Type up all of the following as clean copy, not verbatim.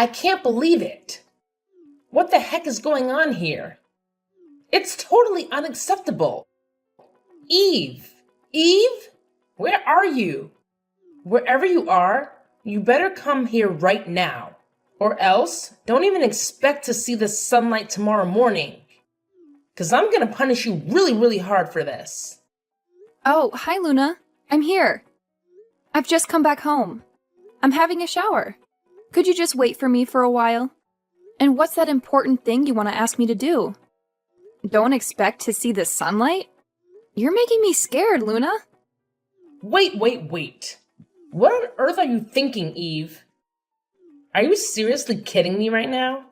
I can't believe it. What the heck is going on here? It's totally unacceptable. Eve! Eve? Where are you? Wherever you are, you better come here right now. Or else, don't even expect to see the sunlight tomorrow morning. 'Cause I'm gonna punish you really, really hard for this. Oh, hi Luna. I'm here. I've just come back home. I'm having a shower. Could you just wait for me for a while? And what's that important thing you want to ask me to do? Don't expect to see the sunlight? You're making me scared, Luna. Wait. What on earth are you thinking, Eve? Are you seriously kidding me right now?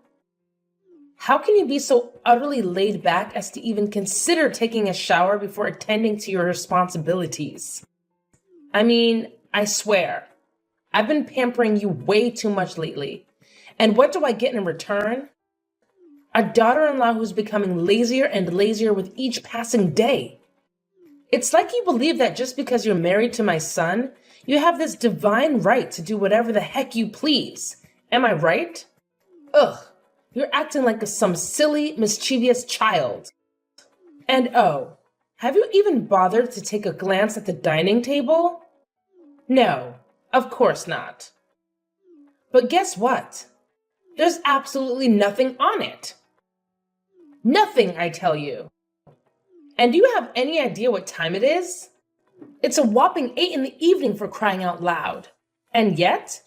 How can you be so utterly laid back as to even consider taking a shower before attending to your responsibilities? I mean, I swear, I've been pampering you way too much lately. And what do I get in return? A daughter-in-law who's becoming lazier and lazier with each passing day. It's like you believe that just because you're married to my son, you have this divine right to do whatever the heck you please. Am I right? Ugh, you're acting like some silly, mischievous child. And oh, have you even bothered to take a glance at the dining table? No, of course not. But guess what? There's absolutely nothing on it. Nothing, I tell you. And do you have any idea what time it is? It's a whopping 8 in the evening, for crying out loud. And yet,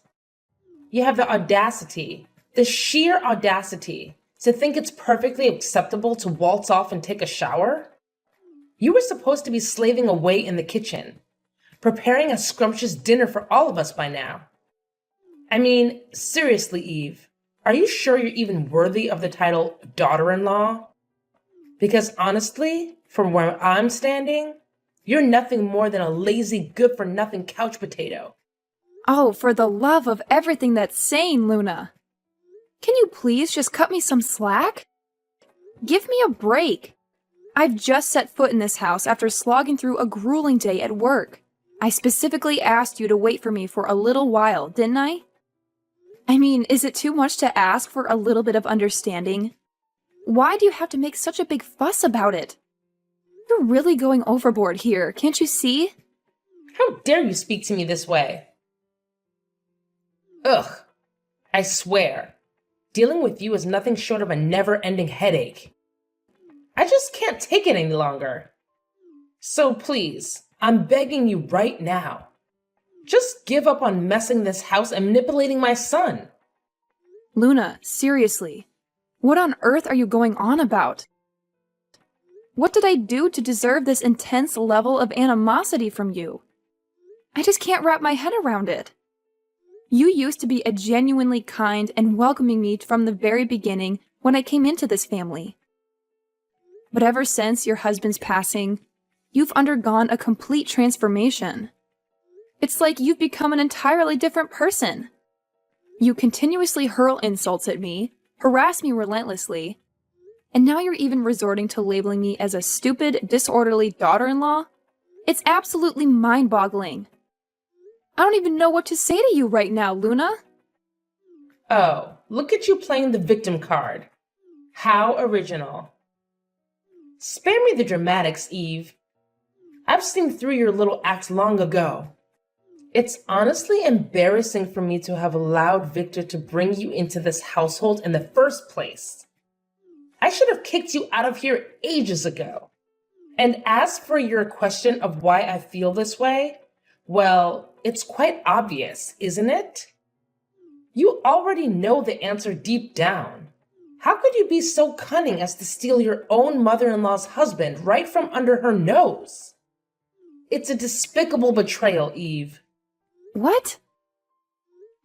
you have the audacity, the sheer audacity, to think it's perfectly acceptable to waltz off and take a shower? You were supposed to be slaving away in the kitchen, preparing a scrumptious dinner for all of us by now. I mean, seriously, Eve, are you sure you're even worthy of the title daughter-in-law? Because honestly, from where I'm standing, you're nothing more than a lazy, good-for-nothing couch potato. Oh, for the love of everything that's sane, Luna. Can you please just cut me some slack? Give me a break. I've just set foot in this house after slogging through a grueling day at work. I specifically asked you to wait for me for a little while, didn't I? I mean, is it too much to ask for a little bit of understanding? Why do you have to make such a big fuss about it? You're really going overboard here, can't you see? How dare you speak to me this way? Ugh, I swear, dealing with you is nothing short of a never-ending headache. I just can't take it any longer. So please, I'm begging you right now. Just give up on messing this house and manipulating my son. Luna, seriously, what on earth are you going on about? What did I do to deserve this intense level of animosity from you? I just can't wrap my head around it. You used to be a genuinely kind and welcoming me from the very beginning when I came into this family. But ever since your husband's passing, you've undergone a complete transformation. It's like you've become an entirely different person. You continuously hurl insults at me, harass me relentlessly, and now you're even resorting to labeling me as a stupid, disorderly daughter-in-law? It's absolutely mind-boggling. I don't even know what to say to you right now, Luna. Oh, look at you playing the victim card. How original. Spare me the dramatics, Eve. I've seen through your little acts long ago. It's honestly embarrassing for me to have allowed Victor to bring you into this household in the first place. I should have kicked you out of here ages ago. And as for your question of why I feel this way, well, it's quite obvious, isn't it? You already know the answer deep down. How could you be so cunning as to steal your own mother-in-law's husband right from under her nose? It's a despicable betrayal, Eve. What?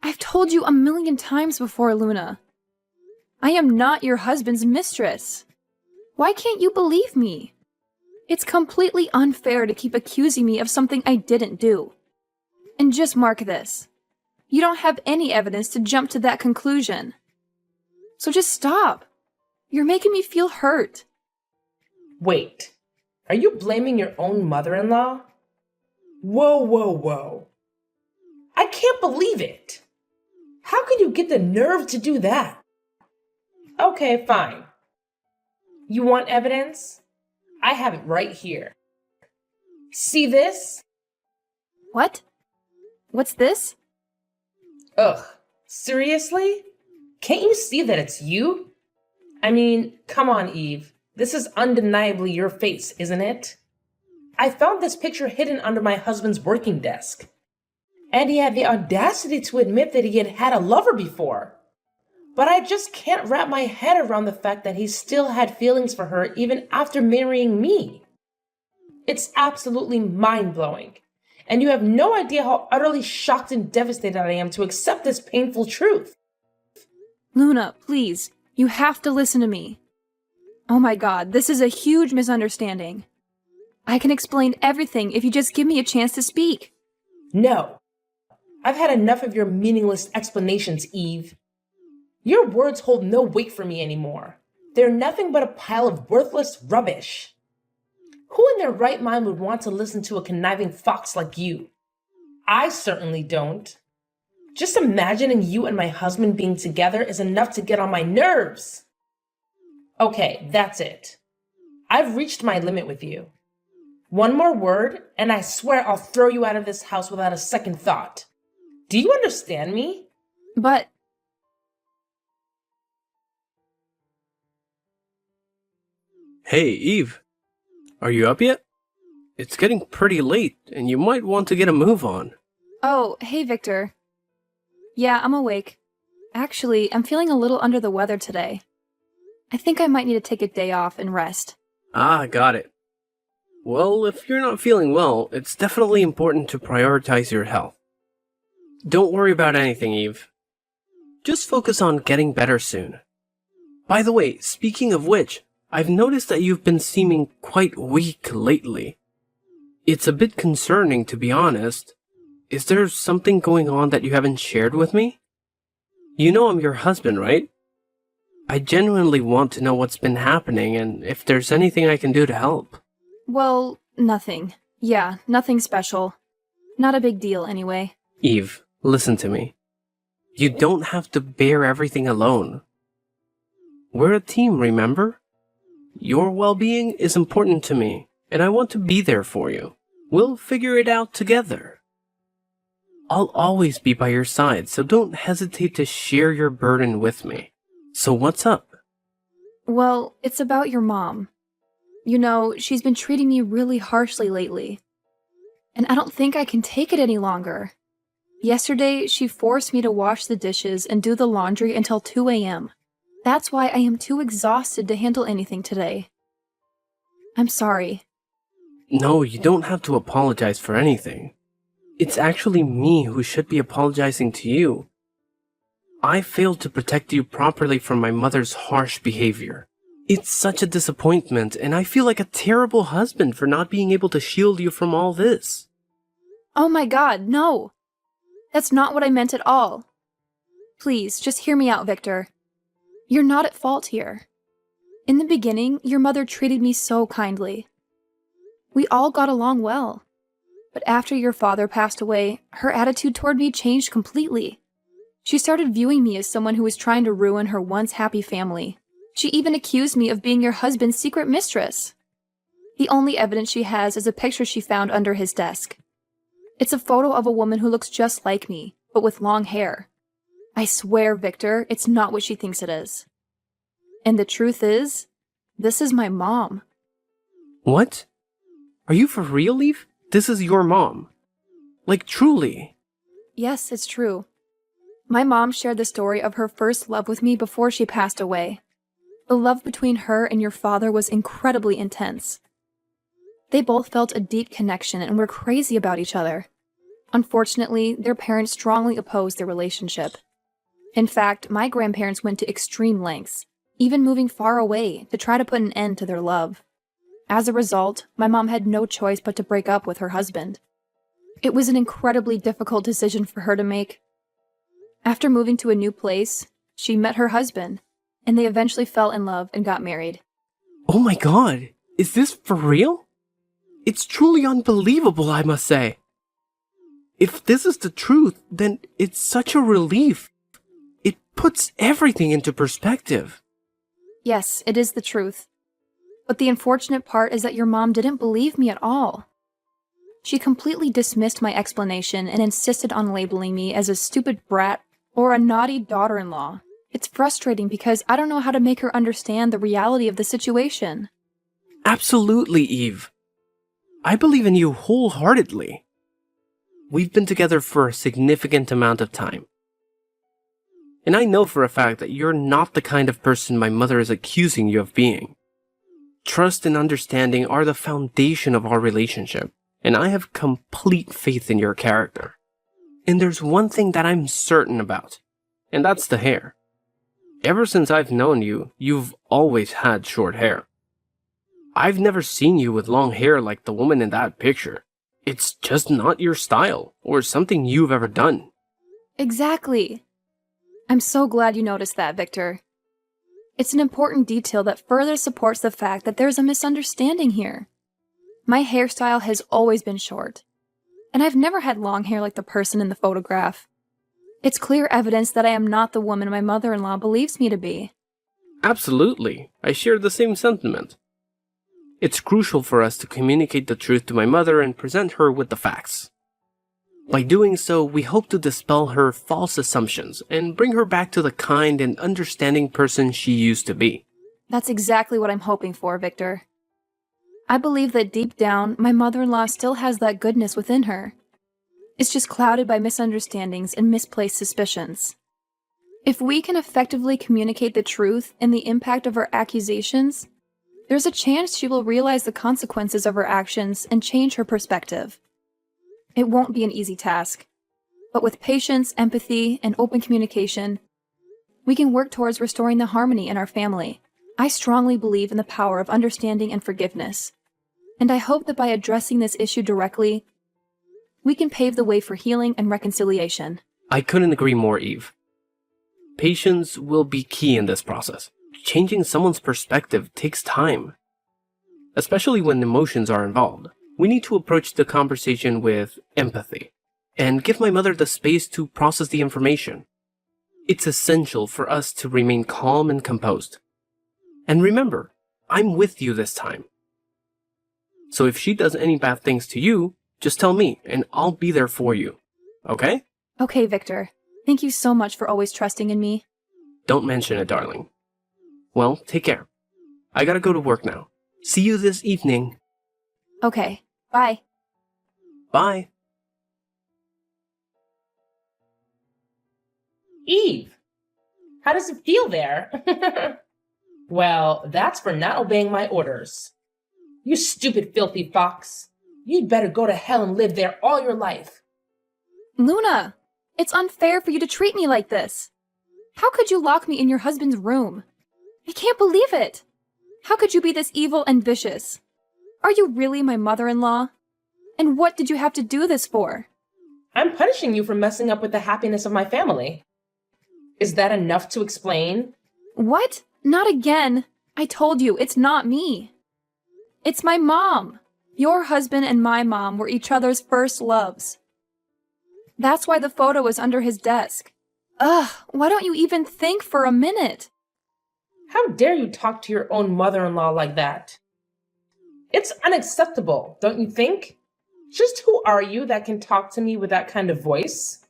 I've told you a million times before, Luna. I am not your husband's mistress. Why can't you believe me? It's completely unfair to keep accusing me of something I didn't do. And just mark this. You don't have any evidence to jump to that conclusion. So just stop. You're making me feel hurt. Wait, are you blaming your own mother-in-law? Whoa. I can't believe it. How could you get the nerve to do that? Okay, fine. You want evidence? I have it right here. See this? What? What's this? Ugh, seriously? Can't you see that it's you? I mean, come on, Eve. This is undeniably your face, isn't it? I found this picture hidden under my husband's working desk. And he had the audacity to admit that he had had a lover before. But I just can't wrap my head around the fact that he still had feelings for her even after marrying me. It's absolutely mind-blowing. And you have no idea how utterly shocked and devastated I am to accept this painful truth. Luna, please, you have to listen to me. Oh my god, this is a huge misunderstanding. I can explain everything if you just give me a chance to speak. No. I've had enough of your meaningless explanations, Eve. Your words hold no weight for me anymore. They're nothing but a pile of worthless rubbish. Who in their right mind would want to listen to a conniving fox like you? I certainly don't. Just imagining you and my husband being together is enough to get on my nerves. Okay, that's it. I've reached my limit with you. One more word, and I swear I'll throw you out of this house without a second thought. Do you understand me? But... Hey, Eve. Are you up yet? It's getting pretty late, and you might want to get a move on. Oh, hey, Victor. Yeah, I'm awake. Actually, I'm feeling a little under the weather today. I think I might need to take a day off and rest. Ah, got it. Well, if you're not feeling well, it's definitely important to prioritize your health. Don't worry about anything, Eve. Just focus on getting better soon. By the way, speaking of which, I've noticed that you've been seeming quite weak lately. It's a bit concerning, to be honest. Is there something going on that you haven't shared with me? You know I'm your husband, right? I genuinely want to know what's been happening and if there's anything I can do to help. Well, nothing. Yeah, nothing special. Not a big deal, anyway. Eve, listen to me. You don't have to bear everything alone. We're a team, remember? Your well-being is important to me, and I want to be there for you. We'll figure it out together. I'll always be by your side, so don't hesitate to share your burden with me. So what's up? Well, it's about your mom. You know, she's been treating me really harshly lately. And I don't think I can take it any longer. Yesterday, she forced me to wash the dishes and do the laundry until 2 a.m. That's why I am too exhausted to handle anything today. I'm sorry. No, you don't have to apologize for anything. It's actually me who should be apologizing to you. I failed to protect you properly from my mother's harsh behavior. It's such a disappointment, and I feel like a terrible husband for not being able to shield you from all this. Oh my god, no! That's not what I meant at all. Please, just hear me out, Victor. You're not at fault here. In the beginning, your mother treated me so kindly. We all got along well. But after your father passed away, her attitude toward me changed completely. She started viewing me as someone who was trying to ruin her once happy family. She even accused me of being your husband's secret mistress. The only evidence she has is a picture she found under his desk. It's a photo of a woman who looks just like me, but with long hair. I swear, Victor, it's not what she thinks it is. And the truth is, this is my mom. What? Are you for real, Eve? This is your mom? Like, truly? Yes, it's true. My mom shared the story of her first love with me before she passed away. The love between her and your father was incredibly intense. They both felt a deep connection and were crazy about each other. Unfortunately, their parents strongly opposed their relationship. In fact, my grandparents went to extreme lengths, even moving far away to try to put an end to their love. As a result, my mom had no choice but to break up with her husband. It was an incredibly difficult decision for her to make. After moving to a new place, she met her husband, and they eventually fell in love and got married. Oh my god, is this for real? It's truly unbelievable, I must say. If this is the truth, then it's such a relief. It puts everything into perspective. Yes, it is the truth. But the unfortunate part is that your mom didn't believe me at all. She completely dismissed my explanation and insisted on labeling me as a stupid brat or a naughty daughter-in-law. It's frustrating because I don't know how to make her understand the reality of the situation. Absolutely, Eve. I believe in you wholeheartedly. We've been together for a significant amount of time. And I know for a fact that you're not the kind of person my mother is accusing you of being. Trust and understanding are the foundation of our relationship, and I have complete faith in your character. And there's one thing that I'm certain about, and that's the hair. Ever since I've known you, you've always had short hair. I've never seen you with long hair like the woman in that picture. It's just not your style, or something you've ever done. Exactly. I'm so glad you noticed that, Victor. It's an important detail that further supports the fact that there's a misunderstanding here. My hairstyle has always been short, and I've never had long hair like the person in the photograph. It's clear evidence that I am not the woman my mother-in-law believes me to be. Absolutely. I share the same sentiment. It's crucial for us to communicate the truth to my mother and present her with the facts. By doing so, we hope to dispel her false assumptions and bring her back to the kind and understanding person she used to be. That's exactly what I'm hoping for, Victor. I believe that deep down, my mother-in-law still has that goodness within her. It's just clouded by misunderstandings and misplaced suspicions. If we can effectively communicate the truth and the impact of her accusations, there's a chance she will realize the consequences of her actions and change her perspective. It won't be an easy task, but with patience, empathy, and open communication, we can work towards restoring the harmony in our family. I strongly believe in the power of understanding and forgiveness, and I hope that by addressing this issue directly, we can pave the way for healing and reconciliation. I couldn't agree more, Eve. Patience will be key in this process. Changing someone's perspective takes time, especially when emotions are involved. We need to approach the conversation with empathy and give my mother the space to process the information. It's essential for us to remain calm and composed. And remember, I'm with you this time. So if she does any bad things to you, just tell me and I'll be there for you. Okay? Okay, Victor. Thank you so much for always trusting in me. Don't mention it, darling. Well, take care. I gotta go to work now. See you this evening. Okay, bye. Bye. Eve, how does it feel there? Well, that's for not obeying my orders. You stupid, filthy fox. You'd better go to hell and live there all your life. Luna, it's unfair for you to treat me like this. How could you lock me in your husband's room? I can't believe it. How could you be this evil and vicious? Are you really my mother-in-law? And what did you have to do this for? I'm punishing you for messing up with the happiness of my family. Is that enough to explain? What? Not again. I told you, it's not me. It's my mom. Your husband and my mom were each other's first loves. That's why the photo is under his desk. Ugh, why don't you even think for a minute? How dare you talk to your own mother-in-law like that? It's unacceptable, don't you think? Just who are you that can talk to me with that kind of voice?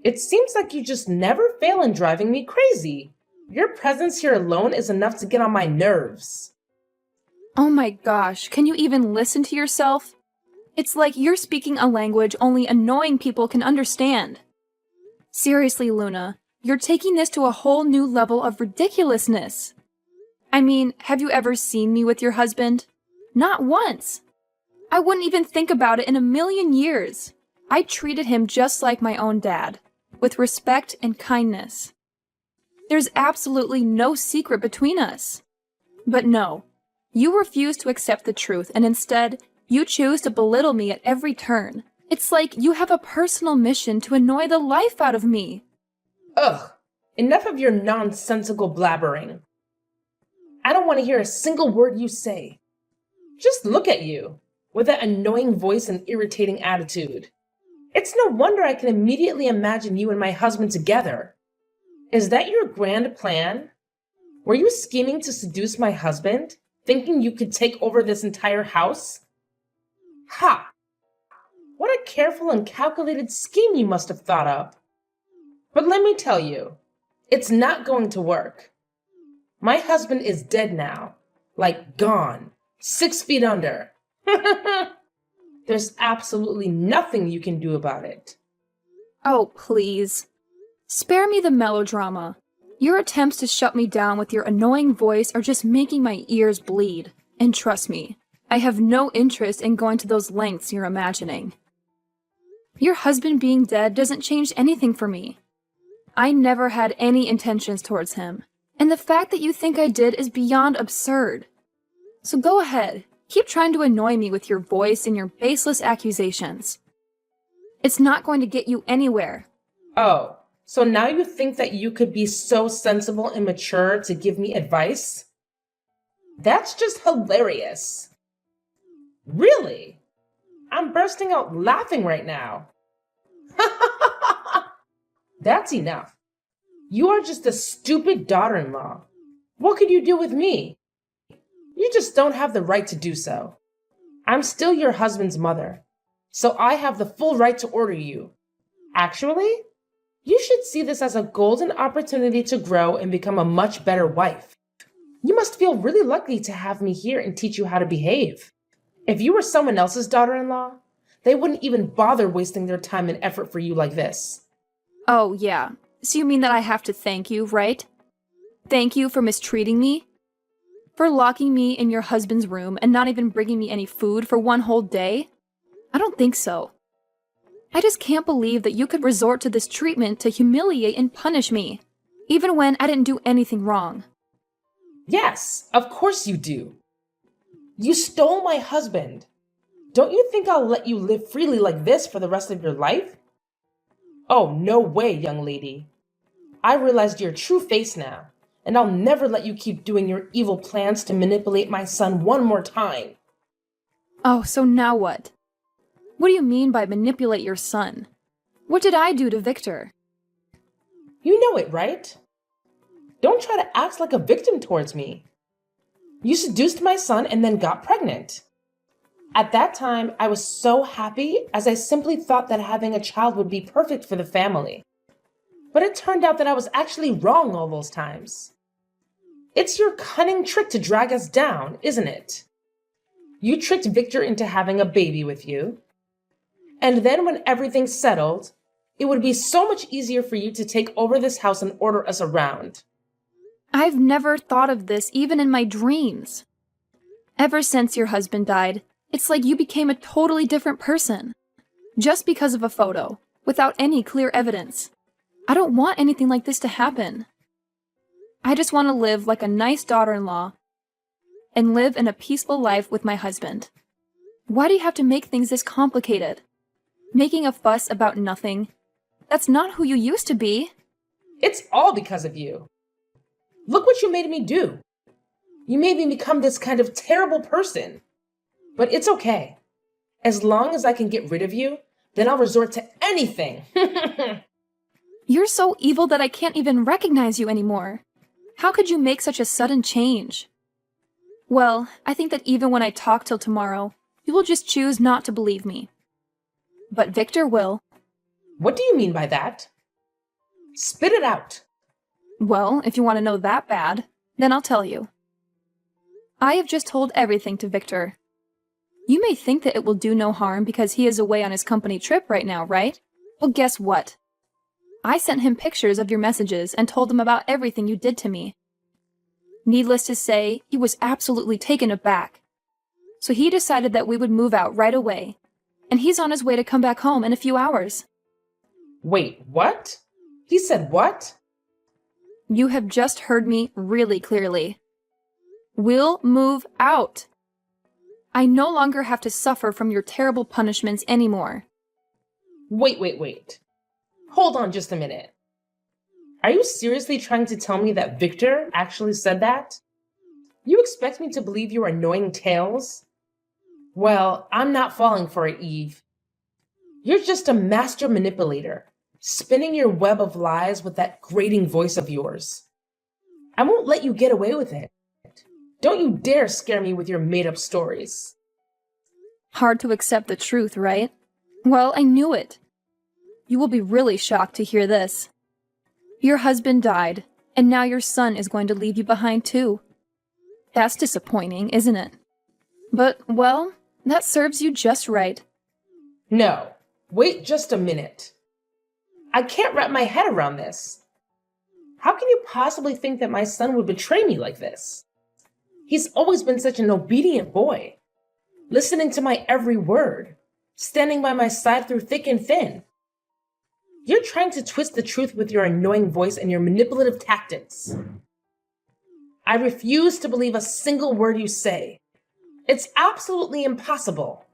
It seems like you just never fail in driving me crazy. Your presence here alone is enough to get on my nerves. Oh my gosh, can you even listen to yourself? It's like you're speaking a language only annoying people can understand. Seriously, Luna, you're taking this to a whole new level of ridiculousness. I mean, have you ever seen me with your husband? Not once. I wouldn't even think about it in a million years. I treated him just like my own dad, with respect and kindness. There's absolutely no secret between us. But no, you refuse to accept the truth, and instead, you choose to belittle me at every turn. It's like you have a personal mission to annoy the life out of me. Ugh, enough of your nonsensical blabbering. I don't want to hear a single word you say. Just look at you, with that annoying voice and irritating attitude. It's no wonder I can immediately imagine you and my husband together. Is that your grand plan? Were you scheming to seduce my husband, thinking you could take over this entire house? Ha! What a careful and calculated scheme you must have thought up. But let me tell you, it's not going to work. My husband is dead now, like gone, 6 feet under. There's absolutely nothing you can do about it. Oh, please. Spare me the melodrama. Your attempts to shut me down with your annoying voice are just making my ears bleed. And trust me, I have no interest in going to those lengths you're imagining. Your husband being dead doesn't change anything for me. I never had any intentions towards him, and the fact that you think I did is beyond absurd. So go ahead, keep trying to annoy me with your voice and your baseless accusations. It's not going to get you anywhere. Oh, so now you think that you could be so sensible and mature to give me advice? That's just hilarious. Really? I'm bursting out laughing right now. That's enough. You are just a stupid daughter-in-law. What could you do with me? You just don't have the right to do so. I'm still your husband's mother, so I have the full right to order you. Actually, you should see this as a golden opportunity to grow and become a much better wife. You must feel really lucky to have me here and teach you how to behave. If you were someone else's daughter-in-law, they wouldn't even bother wasting their time and effort for you like this. Oh, yeah. So you mean that I have to thank you, right? Thank you for mistreating me? For locking me in your husband's room and not even bringing me any food for one whole day? I don't think so. I just can't believe that you could resort to this treatment to humiliate and punish me, even when I didn't do anything wrong. Yes, of course you do. You stole my husband. Don't you think I'll let you live freely like this for the rest of your life? Oh, no way, young lady. I realized your true face now, and I'll never let you keep doing your evil plans to manipulate my son one more time. Oh, so now what? What do you mean by manipulate your son? What did I do to Victor? You know it, right? Don't try to act like a victim towards me. You seduced my son and then got pregnant. At that time, I was so happy as I simply thought that having a child would be perfect for the family. But it turned out that I was actually wrong all those times. It's your cunning trick to drag us down, isn't it? You tricked Victor into having a baby with you. And then when everything's settled, it would be so much easier for you to take over this house and order us around. I've never thought of this even in my dreams. Ever since your husband died, it's like you became a totally different person. Just because of a photo, without any clear evidence. I don't want anything like this to happen. I just want to live like a nice daughter-in-law and live in a peaceful life with my husband. Why do you have to make things this complicated? Making a fuss about nothing. That's not who you used to be. It's all because of you. Look what you made me do. You made me become this kind of terrible person. But it's okay. As long as I can get rid of you, then I'll resort to anything. You're so evil that I can't even recognize you anymore. How could you make such a sudden change? Well, I think that even when I talk till tomorrow, you will just choose not to believe me. But Victor will. What do you mean by that? Spit it out. Well, if you want to know that bad, then I'll tell you. I have just told everything to Victor. You may think that it will do no harm because he is away on his company trip right now, right? Well, guess what? I sent him pictures of your messages and told him about everything you did to me. Needless to say, he was absolutely taken aback. So he decided that we would move out right away, and he's on his way to come back home in a few hours. Wait, what? He said what? You have just heard me really clearly. We'll move out. I no longer have to suffer from your terrible punishments anymore. Wait. Hold on just a minute. Are you seriously trying to tell me that Victor actually said that? You expect me to believe your annoying tales? Well, I'm not falling for it, Eve. You're just a master manipulator, spinning your web of lies with that grating voice of yours. I won't let you get away with it. Don't you dare scare me with your made-up stories. Hard to accept the truth, right? Well, I knew it. You will be really shocked to hear this. Your husband died, and now your son is going to leave you behind too. That's disappointing, isn't it? But, well, that serves you just right. No, wait just a minute. I can't wrap my head around this. How can you possibly think that my son would betray me like this? He's always been such an obedient boy, listening to my every word, standing by my side through thick and thin. You're trying to twist the truth with your annoying voice and your manipulative tactics. I refuse to believe a single word you say. It's absolutely impossible.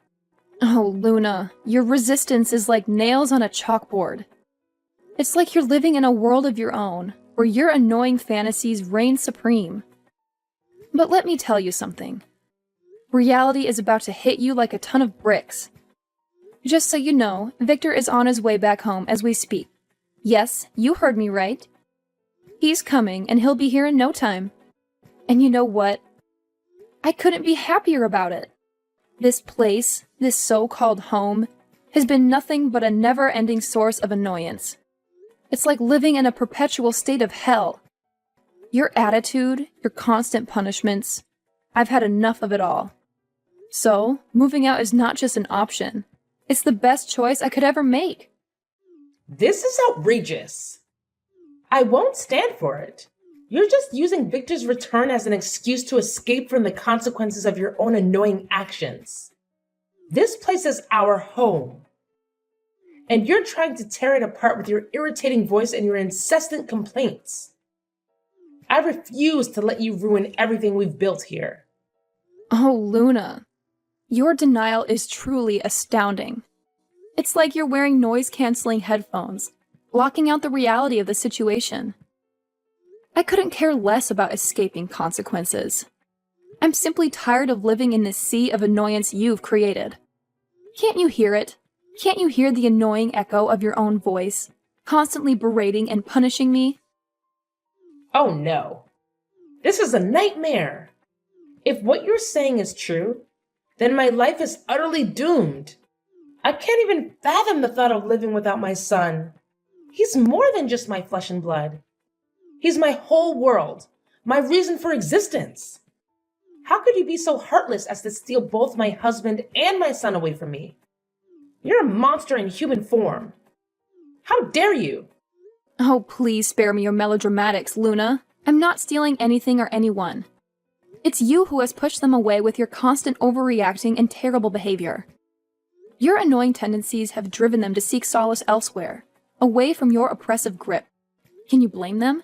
Oh, Luna, your resistance is like nails on a chalkboard. It's like you're living in a world of your own, where your annoying fantasies reign supreme. But let me tell you something. Reality is about to hit you like a ton of bricks. Just so you know, Victor is on his way back home as we speak. Yes, you heard me right. He's coming, and he'll be here in no time. And you know what? I couldn't be happier about it. This place, this so-called home, has been nothing but a never-ending source of annoyance. It's like living in a perpetual state of hell. Your attitude, your constant punishments, I've had enough of it all. So, moving out is not just an option. It's the best choice I could ever make. This is outrageous. I won't stand for it. You're just using Victor's return as an excuse to escape from the consequences of your own annoying actions. This place is our home. And you're trying to tear it apart with your irritating voice and your incessant complaints. I refuse to let you ruin everything we've built here. Oh, Luna. Your denial is truly astounding. It's like you're wearing noise-canceling headphones, blocking out the reality of the situation. I couldn't care less about escaping consequences. I'm simply tired of living in this sea of annoyance you've created. Can't you hear it? Can't you hear the annoying echo of your own voice, constantly berating and punishing me? Oh no. This is a nightmare. If what you're saying is true, then my life is utterly doomed. I can't even fathom the thought of living without my son. He's more than just my flesh and blood. He's my whole world, my reason for existence. How could you be so heartless as to steal both my husband and my son away from me? You're a monster in human form. How dare you? Oh, please spare me your melodramatics, Luna. I'm not stealing anything or anyone. It's you who has pushed them away with your constant overreacting and terrible behavior. Your annoying tendencies have driven them to seek solace elsewhere, away from your oppressive grip. Can you blame them?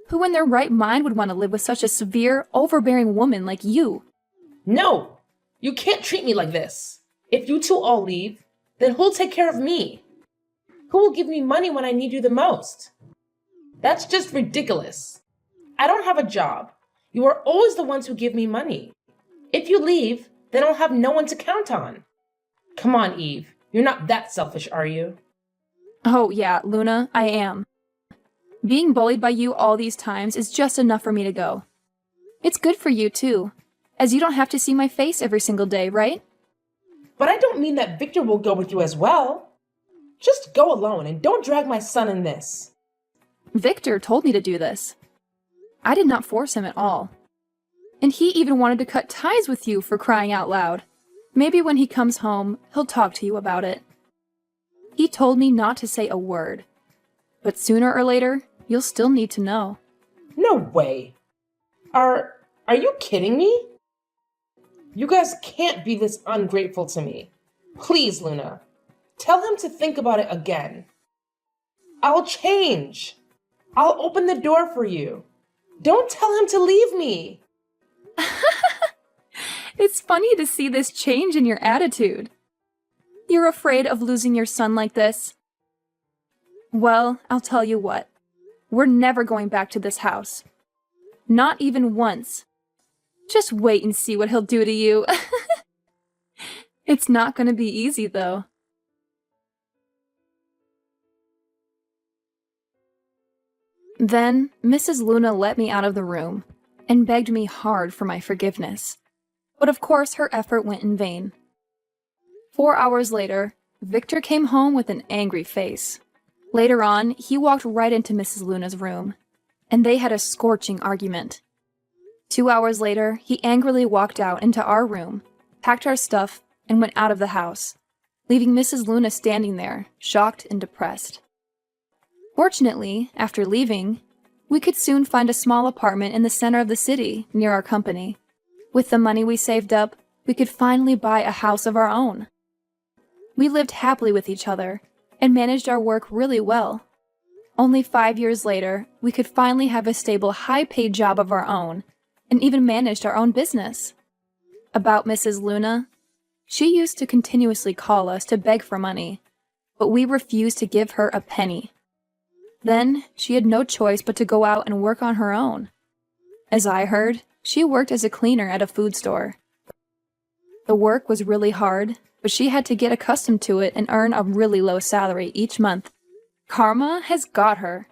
Who in their right mind would want to live with such a severe, overbearing woman like you? No, you can't treat me like this. If you two all leave, then who'll take care of me? Who will give me money when I need you the most? That's just ridiculous. I don't have a job. You are always the ones who give me money. If you leave, then I'll have no one to count on. Come on, Eve. You're not that selfish, are you? Oh yeah, Luna, I am. Being bullied by you all these times is just enough for me to go. It's good for you, too, as you don't have to see my face every single day, right? But I don't mean that Victor will go with you as well. Just go alone and don't drag my son in this. Victor told me to do this. I did not force him at all. And he even wanted to cut ties with you, for crying out loud. Maybe when he comes home, he'll talk to you about it. He told me not to say a word. But sooner or later, you'll still need to know. No way. Are you kidding me? You guys can't be this ungrateful to me. Please, Luna. Tell him to think about it again. I'll change. I'll open the door for you. Don't tell him to leave me. It's funny to see this change in your attitude. You're afraid of losing your son like this? Well, I'll tell you what. We're never going back to this house. Not even once. Just wait and see what he'll do to you. It's not going to be easy, though. Then, Mrs. Luna let me out of the room and begged me hard for my forgiveness. But of course, her effort went in vain. 4 hours later, Victor came home with an angry face. Later on, he walked right into Mrs. Luna's room, and they had a scorching argument. 2 hours later, he angrily walked out into our room, packed our stuff, and went out of the house, leaving Mrs. Luna standing there, shocked and depressed. Fortunately, after leaving, we could soon find a small apartment in the center of the city, near our company. With the money we saved up, we could finally buy a house of our own. We lived happily with each other and managed our work really well. Only 5 years later, we could finally have a stable, high-paid job of our own and even managed our own business. About Mrs. Luna, she used to continuously call us to beg for money, but we refused to give her a penny. Then, she had no choice but to go out and work on her own. As I heard, she worked as a cleaner at a food store. The work was really hard, but she had to get accustomed to it and earn a really low salary each month. Karma has got her.